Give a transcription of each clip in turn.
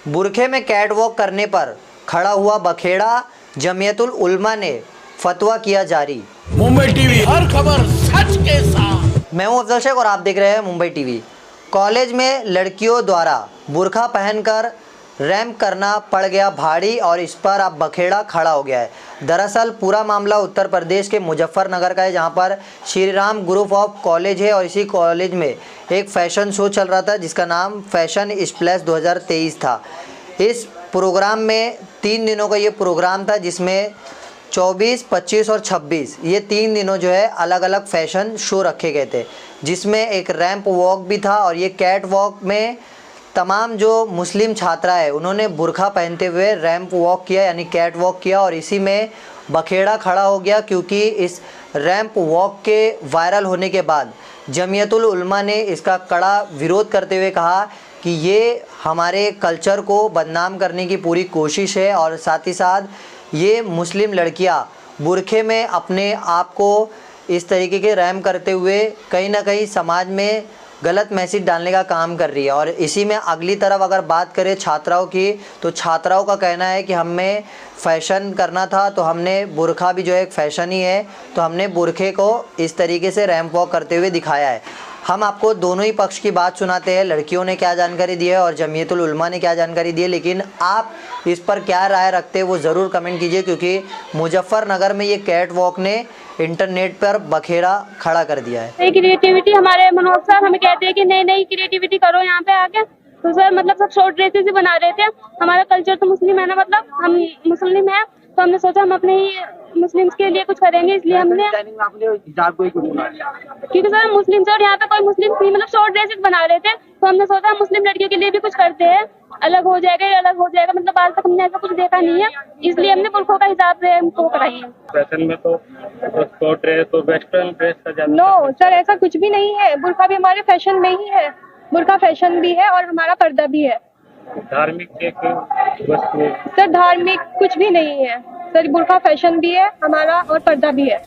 बुरखे में cat walk करने पर खड़ा हुआ बखेड़ा, जमीयतुल उलमा ने फतवा किया जारी। मुंबई टीवी, हर खबर सच के साथ। मैं हूं अफजल शेख और आप देख रहे हैं मुंबई टीवी। कॉलेज में लड़कियों द्वारा बुरखा पहनकर रैंप करना पड़ गया भारी और इस पर अब बखेड़ा खड़ा हो गया है। दरअसल पूरा मामला उत्तर प्रदेश के मुजफ्फरनगर का है, जहां पर Shri Ram group of college है और इसी कॉलेज में एक फ़ैशन शो चल रहा था जिसका नाम फैशन स्प्लैश 2023 था। इस प्रोग्राम में 3 दिनों का ये प्रोग्राम था, जिसमें 24, 25 और 26 ये 3 दिनों जो है अलग अलग फ़ैशन शो रखे गए थे, जिसमें एक रैंप वॉक भी था। और ये कैट वॉक में तमाम जो मुस्लिम छात्रा है उन्होंने बुरखा पहनते हुए रैंप वॉक किया, यानी कैट वॉक किया। और इसी में बखेड़ा खड़ा हो गया, क्योंकि इस रैंप वॉक के वायरल होने के बाद जमीयतुल उलमा ने इसका कड़ा विरोध करते हुए कहा कि ये हमारे कल्चर को बदनाम करने की पूरी कोशिश है और साथ ही साथ ये मुस्लिम लड़कियां बुरखे में अपने आप को इस तरीके के रैंप करते हुए कहीं ना कहीं समाज में गलत मैसेज डालने का काम कर रही है। और इसी में अगली तरफ अगर बात करें छात्राओं की, तो छात्राओं का कहना है कि हमें फ़ैशन करना था तो हमने बुरखा भी जो है एक फ़ैशन ही है, तो हमने बुरखे को इस तरीके से रैंप वॉक करते हुए दिखाया है। हम आपको दोनों ही पक्ष की बात सुनाते हैं, लड़कियों ने क्या जानकारी दी है और जमीयतुल उलमा ने क्या जानकारी दी है, लेकिन आप इस पर क्या राय रखते हैं वो ज़रूर कमेंट कीजिए, क्योंकि मुजफ्फरनगर में ये कैट वॉक ने इंटरनेट पर बखेड़ा खड़ा कर दिया है। क्रिएटिविटी हमारे मनोज सर हमें कहते हैं कि नई नई क्रिएटिविटी करो यहाँ पे आके, तो सर मतलब सब शॉर्ट ड्रेसेस ही बना रहे थे। हमारा कल्चर तो मुस्लिम है ना, मतलब हम मुस्लिम हैं, तो हमने सोचा हम अपने ही मुस्लिम्स के लिए कुछ करेंगे, इसलिए हमने क्योंकि सर हम मुस्लिम से और यहाँ पे कोई मुस्लिम नहीं, मतलब शॉर्ट ड्रेसेस बना रहे थे, तो हमने सोचा हम मुस्लिम लड़कियों के लिए भी कुछ करते हैं, अलग हो जाएगा। मतलब आज तक हमने ऐसा कुछ देखा नहीं है, इसलिए हमने बुरखों का हिसाब से हमको कराई है। फैशन में तो शॉर्ट ड्रेस तो वेस्टर्न ड्रेस का ज्यादा। नो सर, ऐसा कुछ भी नहीं है। बुरखा भी हमारे फैशन में ही है, बुरखा फैशन भी है और हमारा पर्दा भी है। धार्मिक एक वस्तु सर धार्मिक कुछ भी नहीं है सर, बुरखा फैशन भी है हमारा और पर्दा भी है।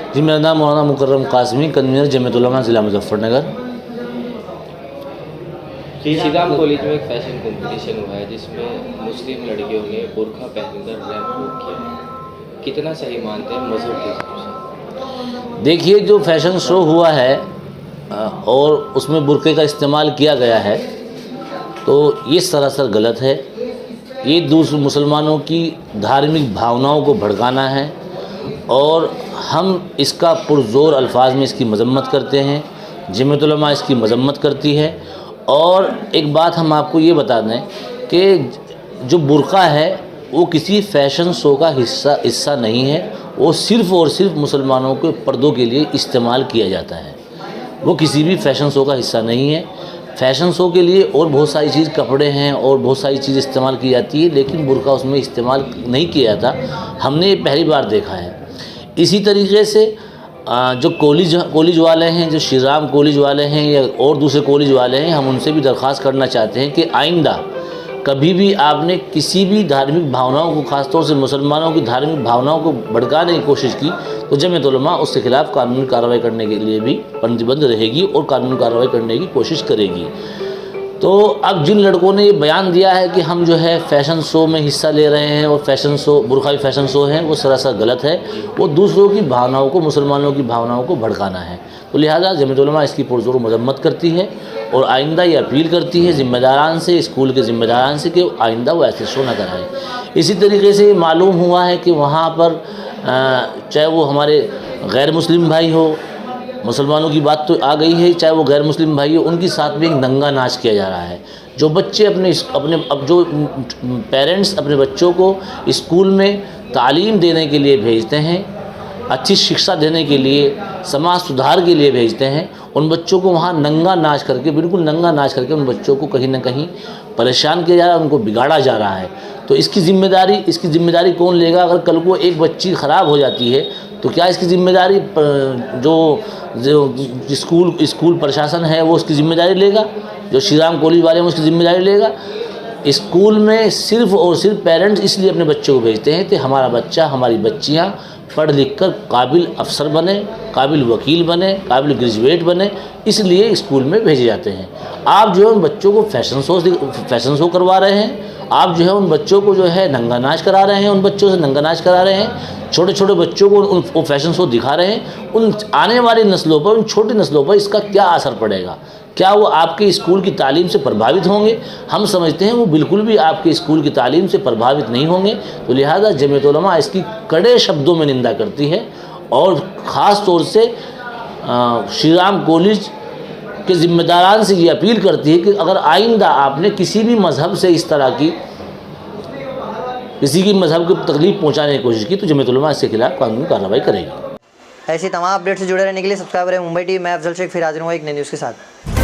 जी, मेरा नाम मौलाना मुकर्रम कासमी, कन्वीनर जमीयत उलमा ज़िला मुजफ्फरनगर। श्री राम कॉलेज में एक फैशन कंपटीशन हुआ है जिसमें मुस्लिम लड़कियों ने बुरखा पहनकर रैंप वॉक किया है, कितना सही मानते हैं मज़हब के हिसाब से? देखिए, जो फैशन शो हुआ है और उसमें बुरखे का इस्तेमाल किया गया है, तो ये सरासर गलत है। ये दूसरे मुसलमानों की धार्मिक भावनाओं को भड़काना है और हम इसका पुरज़ोर अल्फाज में इसकी मजम्मत करते हैं। जमीयत उलमा इसकी मजम्मत करती है। और एक बात हम आपको ये बता दें कि जो बुरका है वो किसी फ़ैशन शो का हिस्सा नहीं है, वो सिर्फ़ और सिर्फ मुसलमानों के पर्दों के लिए इस्तेमाल किया जाता है, वो किसी भी फ़ैशन शो का हिस्सा नहीं है। फ़ैशन शो के लिए और बहुत सारी चीज़, कपड़े हैं और बहुत सारी चीज़ इस्तेमाल की जाती है, लेकिन बुरका उसमें इस्तेमाल नहीं किया जाता। हमने ये पहली बार देखा है। इसी तरीके से जो कॉलेज वाले हैं, जो श्री राम कॉलेज वाले हैं या और दूसरे कॉलेज वाले हैं, हम उनसे भी दरख्वास्त करना चाहते हैं कि आइंदा कभी भी आपने किसी भी धार्मिक भावनाओं को, ख़ासतौर से मुसलमानों की धार्मिक भावनाओं को भड़काने की कोशिश की तो जमीयत उलमा उसके ख़िलाफ़ कानूनी कार्रवाई करने के लिए भी प्रतिबद्ध रहेगी और कानूनी कार्रवाई करने की कोशिश करेगी। तो अब जिन लड़कों ने ये बयान दिया है कि हम जो है फ़ैशन शो में हिस्सा ले रहे हैं और फ़ैशन शो, बुरखाई फ़ैशन शो है, वो सरासर गलत है। वो दूसरों की भावनाओं को, मुसलमानों की भावनाओं को भड़काना है। तो लिहाजा जमीयत उलमा इसकी पुरज़ोर मजम्मत करती है और आइंदा ये अपील करती है ज़िम्मेदारान से, स्कूल के ज़िम्मेदारान से, कि आइंदा वो ऐसे शो न कराएँ। इसी तरीके से मालूम हुआ है कि वहाँ पर चाहे वो हमारे गैर मुस्लिम भाई हो, मुसलमानों की बात तो आ गई है, चाहे वो गैर मुस्लिम भाई हो, उनकी साथ में एक नंगा नाच किया जा रहा है, जो बच्चे अब जो पेरेंट्स अपने बच्चों को स्कूल में तालीम देने के लिए भेजते हैं, अच्छी शिक्षा देने के लिए, समाज सुधार के लिए भेजते हैं, उन बच्चों को वहाँ नंगा नाच करके, बिल्कुल नंगा नाच करके उन बच्चों को कहीं ना कहीं परेशान किया जा रहा है, उनको बिगाड़ा जा रहा है। तो इसकी जिम्मेदारी कौन लेगा? अगर कल को एक बच्ची ख़राब हो जाती है तो क्या इसकी जिम्मेदारी जो स्कूल प्रशासन है वो उसकी ज़िम्मेदारी लेगा? जो श्री राम कॉलेज वाले हैं उसकी ज़िम्मेदारी लेगा? स्कूल में सिर्फ़ और सिर्फ पेरेंट्स इसलिए अपने बच्चों को भेजते हैं कि हमारा बच्चा, हमारी बच्चियाँ पढ़ लिख कर काबिल अफसर बने, काबिल वकील बने, काबिल ग्रेजुएट बने, इसलिए स्कूल में भेजे जाते हैं। आप जो है उन बच्चों को फैशन शो करवा रहे हैं, आप जो है उन बच्चों को जो है नंगा नाच करा रहे हैं, उन बच्चों से नंगा नाच करा रहे हैं, छोटे छोटे बच्चों को वो फैशन शो दिखा रहे हैं। उन आने वाली नस्लों पर, उन छोटी नस्लों पर इसका क्या असर पड़ेगा? क्या वो आपके स्कूल की तालीम से प्रभावित होंगे? हम समझते हैं वो बिल्कुल भी आपके स्कूल की तालीम से प्रभावित नहीं होंगे। तो लिहाजा जमीयत उलमा इसकी कड़े शब्दों में निंदा करती है और ख़ास तौर से श्री राम कॉलेज के ज़िम्मेदारान से ये अपील करती है कि अगर आइंदा आपने किसी भी मज़हब से इस तरह की किसी की मज़हब को तकलीफ़ पहुँचाने की कोशिश की तो जमीयत उलमा इसके खिलाफ कानूनी कार्रवाई करेगी। ऐसी तमाम अपडेट से जुड़े रहने के लिए सब्सक्राइब करें मुंबई टीवी। मैं अफजल शेख फिर हाजिर हूँ एक नई न्यूज़ के साथ।